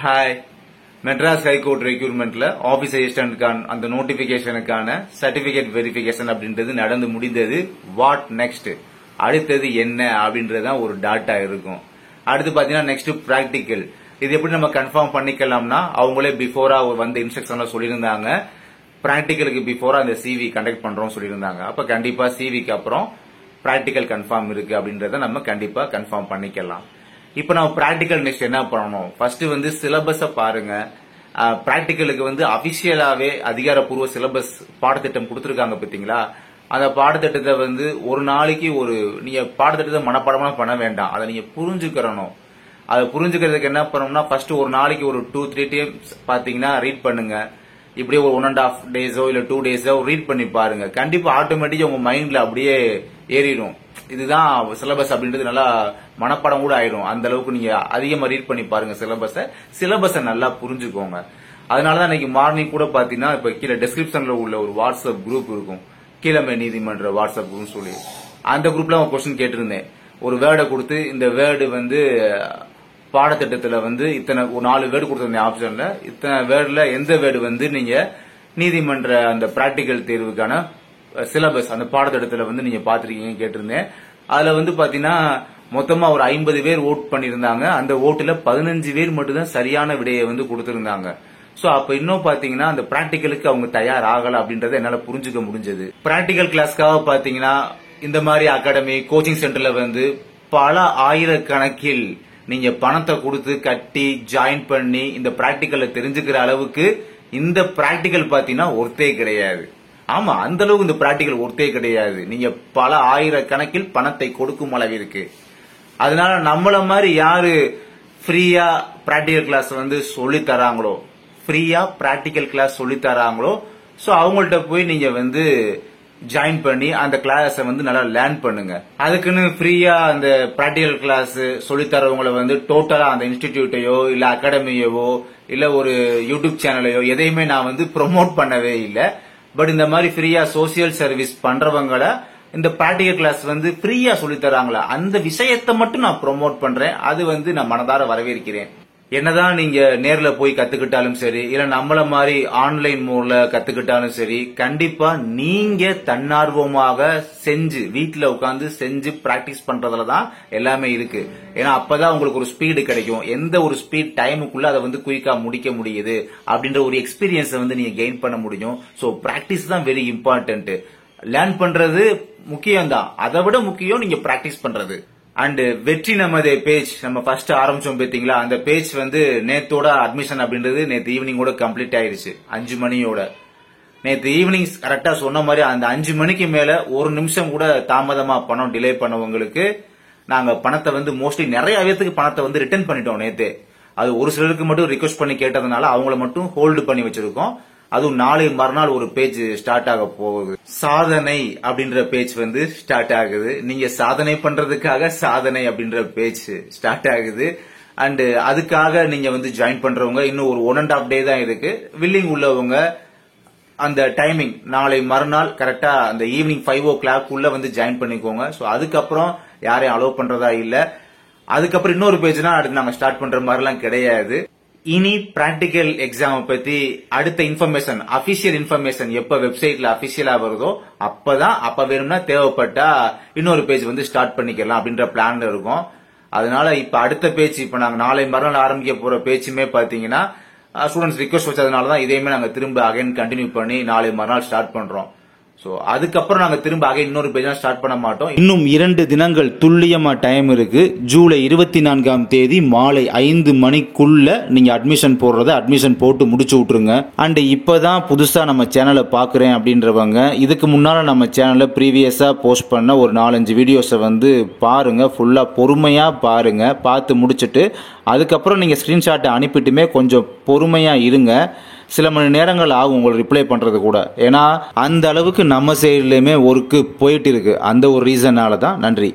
Hi, Madras high court ரெக்யூர்மெண்ட்ல office அசிஸ்டன்ட்கான அந்த நோட்டிபிகேஷனுக்கான certificate verification அப்படின்றது நடந்து முடிந்தது. வாட் நெக்ஸ்ட், அடுத்தது என்ன அப்படின்றதான் ஒரு டாட்டா இருக்கும். அடுத்து பாத்தீங்கன்னா நெக்ஸ்ட் பிராக்டிக்கல். இது எப்படி நம்ம கன்ஃபார்ம் பண்ணிக்கலாம்னா, அவங்களே பிஃபோரா வந்து இன்ஸ்ட்ரக்ஷன்ல சொல்லியிருந்தாங்க, பிராக்டிக்கலுக்கு பிஃபோரா அந்த சிவி கண்டக்ட் பண்றோம் சொல்லியிருந்தாங்க. அப்ப கண்டிப்பா சிவிக்கு அப்புறம் பிராக்டிக்கல் கன்ஃபார்ம் இருக்கு அப்படின்றத நம்ம கண்டிப்பா கன்ஃபார்ம் பண்ணிக்கலாம். இப்ப நம்ம பிராக்டிக்கல் நெக்ஸ்ட் என்ன பண்ணணும்? ஃபர்ஸ்ட் வந்து சிலபஸ பாருங்க. பிராக்டிக்கலுக்கு வந்து அபிஷியலாவே அதிகாரப்பூர்வ சிலபஸ் பாடத்திட்டம் கொடுத்திருக்காங்க பாத்தீங்களா? அந்த பாடத்திட்டத்தை வந்து ஒரு நாளைக்கு நீங்க பாடத்திட்டத்தை மனப்பாடமா பண்ண வேண்டாம், அதை நீங்க புரிஞ்சுக்கிறணும். அதை புரிஞ்சுக்கிறதுக்கு என்ன பண்ணணும்னா, ஃபர்ஸ்ட் ஒரு நாளைக்கு ஒரு 2-3 டைம்ஸ் பாத்தீங்கன்னா ரீட் பண்ணுங்க. இப்படியே ஒரு 1.5 டேஸோ இல்ல 2 டேஸோ ரீட் பண்ணி பாருங்க. கண்டிப்பா ஆட்டோமேட்டிக்கா உங்க மைண்ட்ல அப்படியே ஏறிடும். இதுதான் சிலபஸ் அப்படின்றது நல்லா மனப்பாடம் கூட ஆயிடும். அந்த அளவுக்கு நீங்க அதிகமா ரீட் பண்ணி பாருங்க சிலபஸை நல்லா புரிஞ்சுக்கோங்க. அதனாலதான் இன்னைக்கு மார்னிங் கூட பாத்தீங்கன்னா, இப்ப கீழே டிஸ்கிரிப்ஷன்ல உள்ள ஒரு வாட்ஸ்அப் குரூப் இருக்கும், கீழமை நீதிமன்ற வாட்ஸ்அப் குரூப் சொல்லி. அந்த குரூப்ல ஒரு கொஸ்டின் கேட்டிருந்தேன். ஒரு வேர்டை கொடுத்து, இந்த வேர்டு வந்து பாடத்திட்டத்துல வந்து இத்தனை 4 வேர்டு கொடுத்திருந்தேன் ஆப்ஷன்ல. இத்தனை வேர்டுல எந்த வேர்டு வந்து நீங்க நீதிமன்ற அந்த பிராக்டிக்கல் தேர்வுக்கான சிலபஸ் அந்த பாடத்திட்டத்துல வந்து நீங்க பாத்திருக்கீங்க கேட்டிருந்தேன். அதுல வந்து பாத்தீங்கன்னா மொத்தமா ஒரு 50 பேர் ஓட் பண்ணிருந்தாங்க. அந்த ஓட்டுல 15 பேர் மட்டும் தான் சரியான விடையை வந்து கொடுத்திருந்தாங்க. சோ அப்ப இன்னும் பாத்தீங்கன்னா அந்த பிராக்டிக்கலுக்கு அவங்க தயார் ஆகல அப்படின்றத என்னால புரிஞ்சுக்க முடிஞ்சது. பிராக்டிக்கல் கிளாஸ்க்காக பாத்தீங்கன்னா இந்த மாதிரி அகாடமி கோச்சிங் சென்டர்ல வந்து பல ஆயிரக்கணக்கில் நீங்க பணத்தை கொடுத்து கட்டி ஜாயின் பண்ணி இந்த பிராக்டிக்கல்ல தெரிஞ்சுக்கிற அளவுக்கு இந்த பிராக்டிக்கல் பாத்தீங்கன்னா ஒர்த்தே கிடையாது. ஆமா, அந்த அளவுக்கு இந்த பிராக்டிக்கல் ஒர்த்தே கிடையாது. நீங்க பல ஆயிரக்கணக்கில் பணத்தை கொடுக்கும் அளவிற்கு. அதனால நம்மள மாதிரி யாரு ஃப்ரீயா பிராக்டிக்கல் கிளாஸ் வந்து சொல்லி தராங்களோ, சோ அவங்கள்ட்ட போய் நீங்க வந்து ஜாயின் பண்ணி அந்த கிளாஸ வந்து நல்லா லேர்ன் பண்ணுங்க. அதுக்குன்னு ஃப்ரீயா அந்த பிராக்டிக்கல் கிளாஸ் சொல்லி தரவங்களை வந்து டோட்டலா அந்த இன்ஸ்டிடியூட்டையோ இல்ல அகாடமியவோ இல்ல ஒரு யூடியூப் சேனலையோ எதையுமே நான் வந்து ப்ரொமோட் பண்ணவே இல்லை. பட் இந்த மாதிரி ஃப்ரீயா சோசியல் சர்வீஸ் பண்றவங்களை இந்த பிராக்டிகல் கிளாஸ் வந்து ஃப்ரீயா சொல்லி தராங்களா, அந்த விஷயத்தை மட்டும் நான் ப்ரொமோட் பண்றேன். அது வந்து நான் மனதார வரவேற்கிறேன். என்னதான் நீங்க நேர்ல போய் கத்துக்கிட்டாலும் சரி, இல்ல நம்மள மாதிரி ஆன்லைன் மோட்ல கத்துக்கிட்டாலும் சரி, கண்டிப்பா நீங்க தன்னார்வமாக செஞ்சு வீட்டுல உட்கார்ந்து செஞ்சு பிராக்டிஸ் பண்றதுலதான் எல்லாமே இருக்கு. ஏன்னா அப்பதான் உங்களுக்கு ஒரு ஸ்பீடு கிடைக்கும். எந்த ஒரு ஸ்பீட் டைமுக்குள்ள அதை வந்து குயிக்கா முடிக்க முடியுது அப்படின்ற ஒரு எக்ஸ்பீரியன்ஸ் வந்து நீங்க கெயின் பண்ண முடியும். சோ பிராக்டிஸ் தான் வெரி இம்பார்ட்டன்ட். லேர்ன் பண்றது முக்கியம் தான், அதை விட முக்கியம் நீங்க பிராக்டிஸ் பண்றது. அண்ட் வெற்றி நமதே பேஜ் நம்ம ஃபர்ஸ்ட் ஆரம்பிச்சோம் பாத்தீங்களா, அந்த பேஜ் வந்து நேத்தோட அட்மிஷன் அப்படின்றது நேத்து ஈவினிங்கோட கம்ப்ளீட் ஆயிருச்சு. 5 மணியோட. நேத்து ஈவினிங் கரெக்டா சொன்ன மாதிரி அந்த 5 மணிக்கு மேல ஒரு நிமிஷம் கூட தாமதமா பணம் டிலே பண்ணவங்களுக்கு நாங்க பணத்தை வந்து மோஸ்ட்லி நிறைய பேருக்கு பணத்தை வந்து ரிட்டர்ன் பண்ணிட்டோம் நேத்து. அது ஒரு சிலருக்கு மட்டும் ரிக்வெஸ்ட் பண்ணி கேட்டதுனால அவங்கள மட்டும் ஹோல்டு பண்ணி வச்சிருக்கோம். அதுவும் நாளை மறுநாள் ஒரு பேஜ் ஸ்டார்ட் ஆக போகுது. சாதனை அப்படின்ற பேஜ் வந்து ஸ்டார்ட் ஆகுது. நீங்க சாதனை பண்றதுக்காக சாதனை அப்படின்ற பேஜ் ஸ்டார்ட் ஆகுது. அண்ட் அதுக்காக நீங்க வந்து ஜாயின் பண்றவங்க இன்னும் ஒரு 1.5 டே தான் இருக்கு. வில்லிங் உள்ளவங்க அந்த டைமிங் நாளை மறுநாள் கரெக்டா அந்த ஈவினிங் 5 o'clock உள்ள வந்து ஜாயின் பண்ணிக்கோங்க. சோ அதுக்கப்புறம் யாரையும் அலோவ் பண்றதா இல்ல. அதுக்கப்புறம் இன்னொரு பேஜ்னா அடுத்து நாங்க ஸ்டார்ட் பண்ற மாதிரி எல்லாம் கிடையாது. இனி பிராக்டிக்கல் எக்ஸாம் பத்தி அடுத்த இன்ஃபர்மேஷன், அபிஷியல் இன்ஃபர்மேஷன் எப்ப வெப்சைட்ல அபிஷியலா வருதோ அப்ப வேணும்னா தேவைப்பட்டா இன்னொரு பேஜ் வந்து ஸ்டார்ட் பண்ணிக்கலாம் அப்படின்ற பிளான்ல இருக்கும். அதனால இப்ப அடுத்த பேஜ், இப்ப நாங்க நாளை மறுநாள் ஆரம்பிக்க போற பேஜுமே பாத்தீங்கன்னா ஸ்டூடெண்ட்ஸ் ரிக்வெஸ்ட் வச்சதுனாலதான் இதையுமே நாங்க திரும்ப அகைன் கண்டினியூ பண்ணி நாளை மறுநாள் ஸ்டார்ட் பண்றோம். சோ அதுக்கப்புறம் நாங்க திரும்ப அகைன் இன்னொரு பேஜ் ஸ்டார்ட் பண்ண மாட்டோம். இன்னும் 2 தினங்கள் துல்லியமா டைம் இருக்கு. ஜூலை 24ஆம் தேதி மாலை 5 மணிக்குள்ள நீங்க அட்மிஷன் போட்டு முடிச்சு விட்டுருங்க. அண்ட் இப்பதான் புதுசா நம்ம சேனலை பாக்குறேன் அப்படின்றவங்க, இதுக்கு முன்னால நம்ம சேனல்ல ப்ரீவியஸா போஸ்ட் பண்ண ஒரு 4-5 வீடியோஸை வந்து பாருங்க. ஃபுல்லா பொறுமையா பாருங்க. பார்த்து முடிச்சுட்டு அதுக்கப்புறம் நீங்க ஸ்கிரீன்ஷாட்டை அனுப்பிட்டுமே கொஞ்சம் பொறுமையா இருங்க. சில மணி நேரங்கள் ஆகும் உங்களுக்கு ரிப்ளை பண்றது கூட. ஏன்னா அந்த அளவுக்கு நம்ம சைட்லயுமே ஒர்க்கு போயிட்டு இருக்கு. அந்த ஒரு ரீசனால தான். நன்றி.